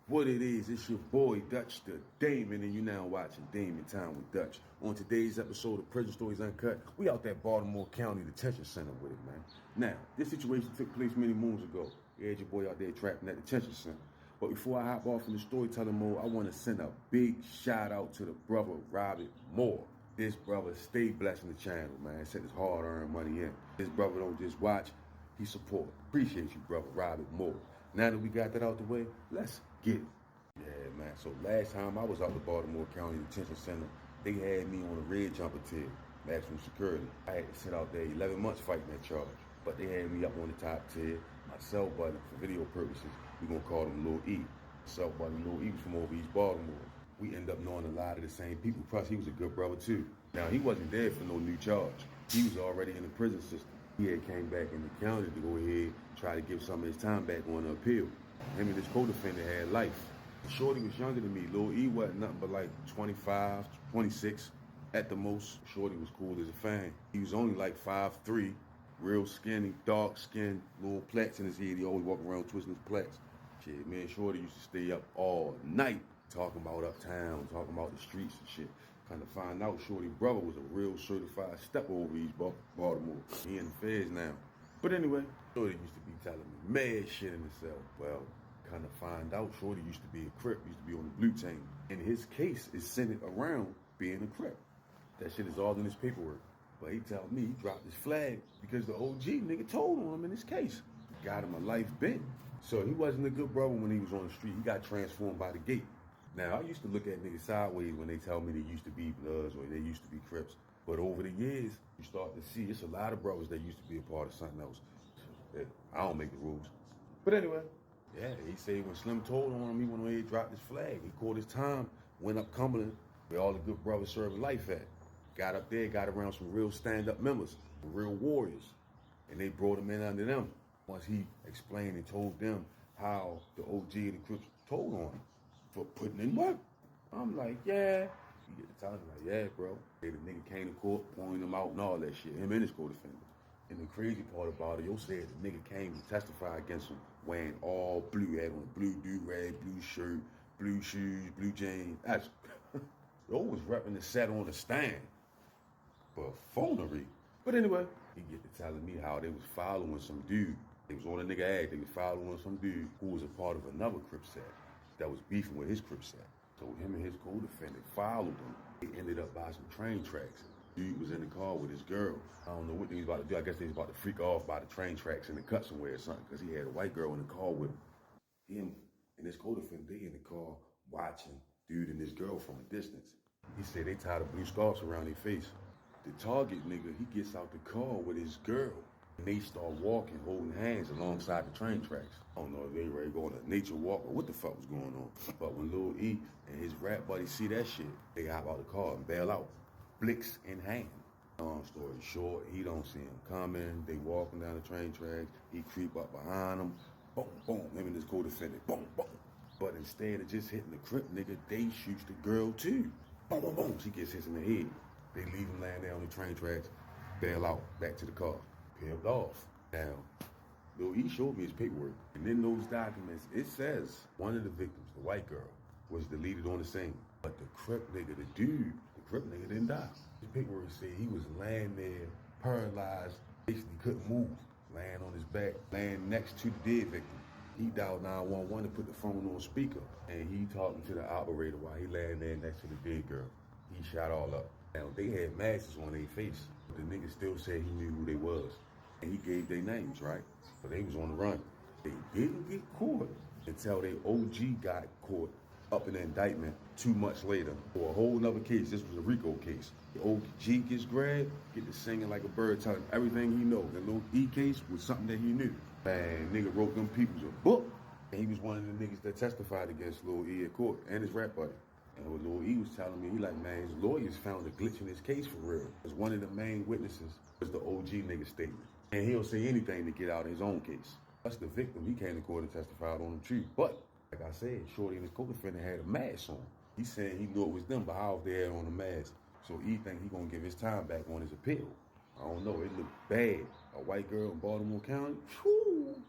What it is, it's your boy Dutch the Damon, and you now watching Damon Time with Dutch. On today's episode of Prison Stories Uncut, we out that Baltimore County Detention Center with it, man. Now, this situation took place many moons ago. You had your boy out there trapped in that detention center. But before I hop off in the storytelling mode, I want to send a big shout out to the brother Robert Moore. This brother stay blessing the channel, man. Sent his hard-earned money in. This brother don't just watch, he support. Appreciate you, brother Robert Moore. Now that we got that out the way, let's get it. Yeah, man. So last time I was out the Baltimore County Detention Center, they had me on a red jumper tier, maximum security. I had to sit out there 11 months fighting that charge. But they had me up on the top tier. My cell buddy, for video purposes, we're going to call him Lil E. Cell buddy Lil E was from over East Baltimore. We end up knowing a lot of the same people. Plus, he was a good brother, too. Now, he wasn't there for no new charge. He was already in the prison system. He had came back in the county to go ahead and try to give some of his time back on the appeal. Him and his co-defendant had life. Shorty was younger than me. Lil E wasn't nothing but like 25, 26 at the most. Shorty was cool as a fan. He was only like 5'3", real skinny, dark skin, little plaits in his head. He always walking around twisting his plaits. Shit, me and Shorty used to stay up all night talking about uptown, talking about the streets and shit. Kind of find out Shorty brother was a real certified stepper over East Baltimore. He in the feds now. But anyway, Shorty used to be telling me mad shit in the cell. Well, kind of find out Shorty used to be a Crip, used to be on the blue team. And his case is centered around being a Crip. That shit is all in his paperwork. But he told me he dropped his flag because the OG nigga told on him in his case. Got him a life bent. So he wasn't a good brother when he was on the street. He got transformed by the gate. Now, I used to look at niggas sideways when they tell me they used to be Bloods or they used to be Crips. But over the years, you start to see it's a lot of brothers that used to be a part of something else. I don't make the rules. But anyway, yeah, he said when Slim told on him, he went ahead and dropped his flag. He caught his time, went up Cumberland, where all the good brothers serving life at. Got up there, got around some real stand-up members, some real warriors. And they brought him in under them. Once he explained and told them how the OG and the Crips told on him for putting in work. I'm like, yeah. You get the time, like, yeah, bro. Hey, the nigga came to court, pointing him out and all that shit. Him and his co-defendant. And the crazy part about it, yo said the nigga came to testify against him wearing all blue, had on blue do-rag, blue shirt, blue shoes, blue jeans. That's yo was repping the set on the stand. Buffoonery. But anyway, he get to telling me how they was following some dude. They was on a nigga act, they was following some dude who was a part of another Crip set that was beefing with his Crip set. So him and his co-defendant followed him. They ended up by some train tracks. Dude was in the car with his girl. I don't know what they was about to do. I guess they was about to freak off by the train tracks in the cut somewhere or something, because he had a white girl in the car with him. Him and his co-defendant, they in the car watching dude and his girl from a distance. He said they tied a blue scarves around their face. The target nigga, he gets out the car with his girl. And they start walking, holding hands alongside the train tracks. I don't know if they ready to go on a nature walk or what the fuck was going on. But when Lil E and his rap buddy see that shit, they hop out the car and bail out. Blicks in hand. Long story short, he don't see him coming. They walking down the train tracks. He creep up behind them. Boom, boom. Him and his co-defendant. Boom, boom. But instead of just hitting the Crip nigga, they shoots the girl too. Boom, boom, boom. She gets hit in the head. They leave him laying there on the train tracks. Bail out. Back to the car. Peeled off. Now, Lil E showed me his paperwork. And in those documents, it says one of the victims, the white girl, was deleted on the scene. But the Crip nigga, the dude, the Crip nigga didn't die. The paperwork said he was laying there, paralyzed, basically couldn't move, laying on his back, laying next to the dead victim. He dialed 911 to put the phone on speaker, and he talking to the operator while he laying there next to the dead girl. He shot all up. Now, they had masks on their face, but the nigga still said he knew who they was. And he gave their names, right? But they was on the run. They didn't get caught until their OG got caught up in the indictment 2 months later for a whole nother case. This was a RICO case. The OG gets grabbed, get to singing like a bird, telling everything he know. The little E case was something that he knew. And nigga wrote them peoples a book. And he was one of the niggas that testified against Lil E at court and his rap buddy. And what Lil E was telling me, he like, man, his lawyers found a glitch in his case for real. Because one of the main witnesses was the OG nigga statement. And he'll say anything to get out of his own case. That's the victim. He came to court and testified on him too. But, like I said, Shorty and his co-defendant had a mask on. He said he knew it was them, but how they had on a mask? So he think he gonna give his time back on his appeal. I don't know, it looked bad. A white girl in Baltimore County, whew.